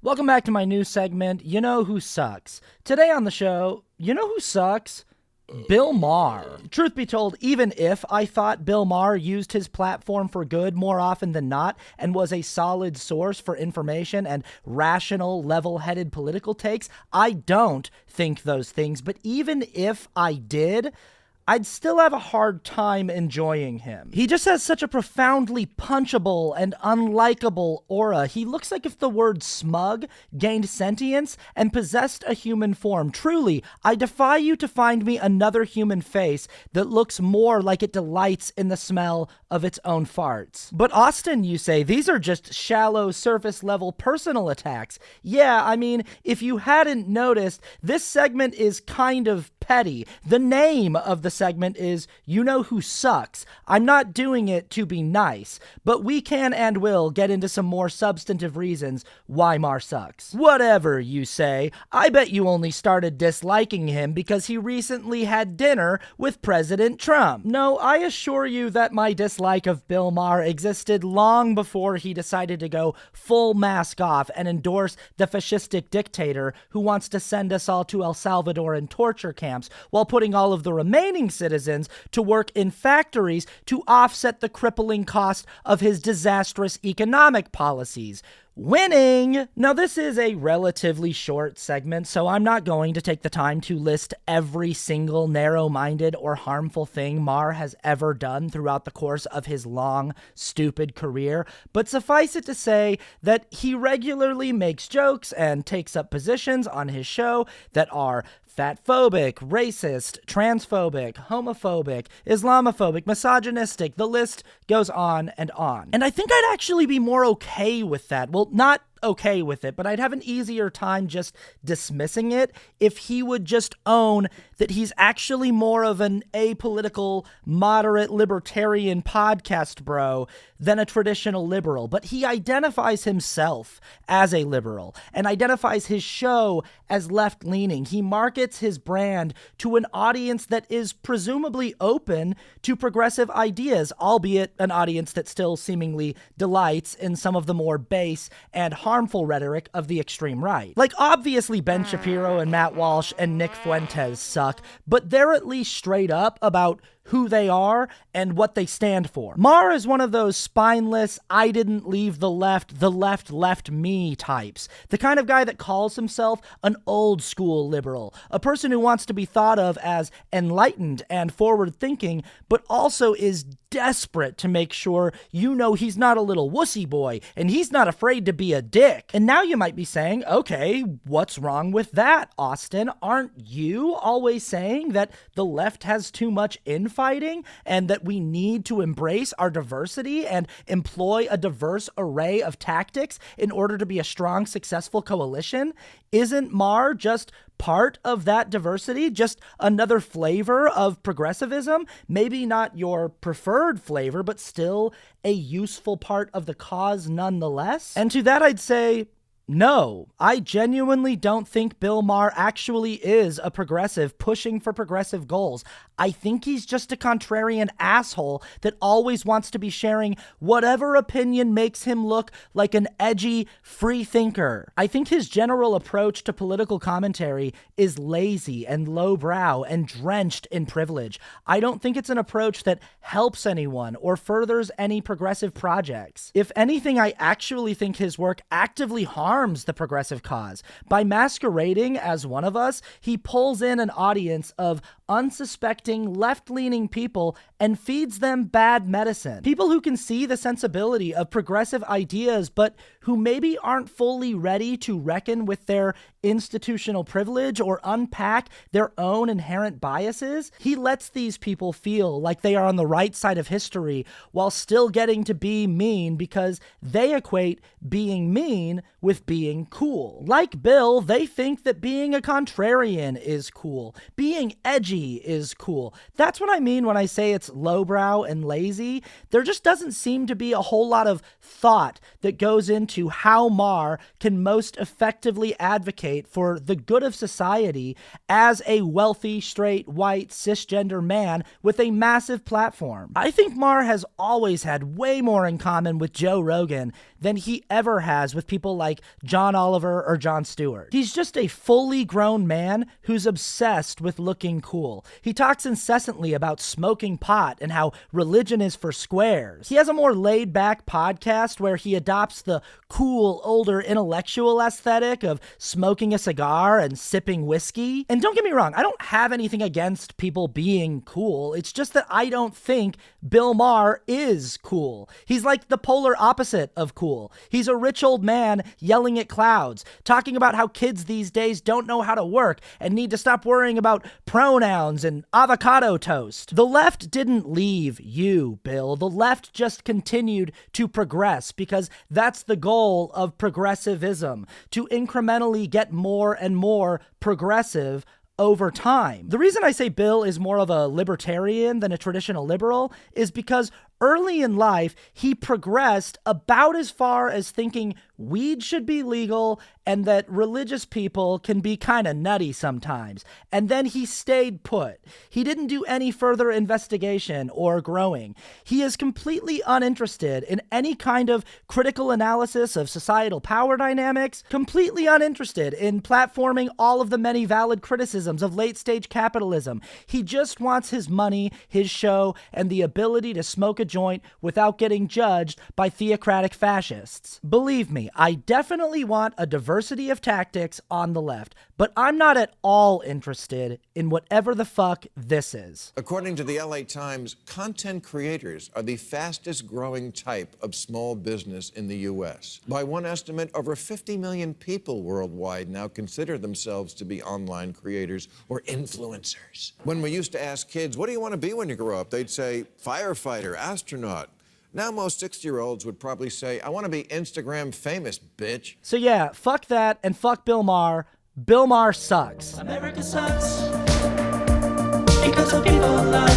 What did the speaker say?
Welcome back to my new segment, You Know Who Sucks. Today on the show, you know who sucks? Bill Maher. Truth be told, even if I thought Bill Maher used his platform for good more often than not and was a solid source for information and rational, level-headed political takes, I don't think those things. But even if I did, I'd still have a hard time enjoying him. He just has such a profoundly punchable and unlikable aura. He looks like if the word smug gained sentience and possessed a human form. Truly, I defy you to find me another human face that looks more like it delights in the smell of its own farts. But Austin, you say, these are just shallow, surface-level personal attacks. Yeah, I mean, if you hadn't noticed, this segment is kind of petty. The name of the segment is You Know Who Sucks. I'm not doing it to be nice, but we can and will get into some more substantive reasons why Maher sucks. Whatever, you say. I bet you only started disliking him because he recently had dinner with President Trump. No, I assure you that my dislike of Bill Maher existed long before he decided to go full mask off and endorse the fascistic dictator who wants to send us all to El Salvador and torture camps while putting all of the remaining citizens to work in factories to offset the crippling cost of his disastrous economic policies. Winning! Now, this is a relatively short segment, so I'm not going to take the time to list every single narrow-minded or harmful thing Maher has ever done throughout the course of his long, stupid career, but suffice it to say that he regularly makes jokes and takes up positions on his show that are fatphobic, racist, transphobic, homophobic, Islamophobic, misogynistic. The list goes on and on. And I think I'd actually be more okay with that. Well, not okay with it, but I'd have an easier time just dismissing it if he would just own that he's actually more of an apolitical, moderate, libertarian podcast bro than a traditional liberal. But he identifies himself as a liberal and identifies his show as left-leaning. He markets his brand to an audience that is presumably open to progressive ideas, albeit an audience that still seemingly delights in some of the more base and harmful rhetoric of the extreme right. Like, obviously Ben Shapiro and Matt Walsh and Nick Fuentes suck, but they're at least straight up about who they are and what they stand for. Maher is one of those spineless, I didn't leave the left left me types. The kind of guy that calls himself an old school liberal, a person who wants to be thought of as enlightened and forward thinking, but also is desperate to make sure you know he's not a little wussy boy and he's not afraid to be a dick. And now you might be saying, okay, what's wrong with that, Austin? Aren't you always saying that the left has too much infighting and that we need to embrace our diversity and employ a diverse array of tactics in order to be a strong, successful coalition? Isn't Maher just part of that diversity, just another flavor of progressivism? Maybe not your preferred flavor, but still a useful part of the cause nonetheless? And to that I'd say, no, I genuinely don't think Bill Maher actually is a progressive pushing for progressive goals. I think he's just a contrarian asshole that always wants to be sharing whatever opinion makes him look like an edgy free thinker. I think his general approach to political commentary is lazy and lowbrow and drenched in privilege. I don't think it's an approach that helps anyone or furthers any progressive projects. If anything, I actually think his work actively harms the progressive cause. By masquerading as one of us, he pulls in an audience of unsuspecting left-leaning people and feeds them bad medicine. People who can see the sensibility of progressive ideas, but who maybe aren't fully ready to reckon with their institutional privilege or unpack their own inherent biases. He lets these people feel like they are on the right side of history while still getting to be mean because they equate being mean with being cool. Like Bill, they think that being a contrarian is cool. Being edgy is cool. That's what I mean when I say it's lowbrow and lazy. There just doesn't seem to be a whole lot of thought that goes into how Maher can most effectively advocate for the good of society as a wealthy, straight, white, cisgender man with a massive platform. I think Maher has always had way more in common with Joe Rogan than he ever has with people like John Oliver or Jon Stewart. He's just a fully grown man who's obsessed with looking cool. He talks incessantly about smoking pot and how religion is for squares. He has a more laid-back podcast where he adopts the cool, older, intellectual aesthetic of smoking a cigar and sipping whiskey. And don't get me wrong, I don't have anything against people being cool. It's just that I don't think Bill Maher is cool. He's like the polar opposite of cool. He's a rich old man yelling at clouds, talking about how kids these days don't know how to work and need to stop worrying about pronouns and avocado toast. The left didn't leave you, Bill. The left just continued to progress because that's the goal of progressivism, to incrementally get more and more progressive over time. The reason I say Bill is more of a libertarian than a traditional liberal is because early in life, he progressed about as far as thinking weed should be legal and that religious people can be kind of nutty sometimes. And then he stayed put. He didn't do any further investigation or growing. He is completely uninterested in any kind of critical analysis of societal power dynamics, completely uninterested in platforming all of the many valid criticisms of late-stage capitalism. He just wants his money, his show, and the ability to smoke a joint without getting judged by theocratic fascists. Believe me, I definitely want a diversity of tactics on the left, but I'm not at all interested in whatever the fuck this is. According to the LA Times, content creators are the fastest growing type of small business in the U.S. By one estimate, over 50 million people worldwide now consider themselves to be online creators or influencers. When we used to ask kids, what do you want to be when you grow up? They'd say, firefighter, astronaut. Now most 60-year-olds would probably say, I want to be Instagram famous, bitch. So yeah, fuck that and fuck Bill Maher. Bill Maher sucks. America sucks because of people like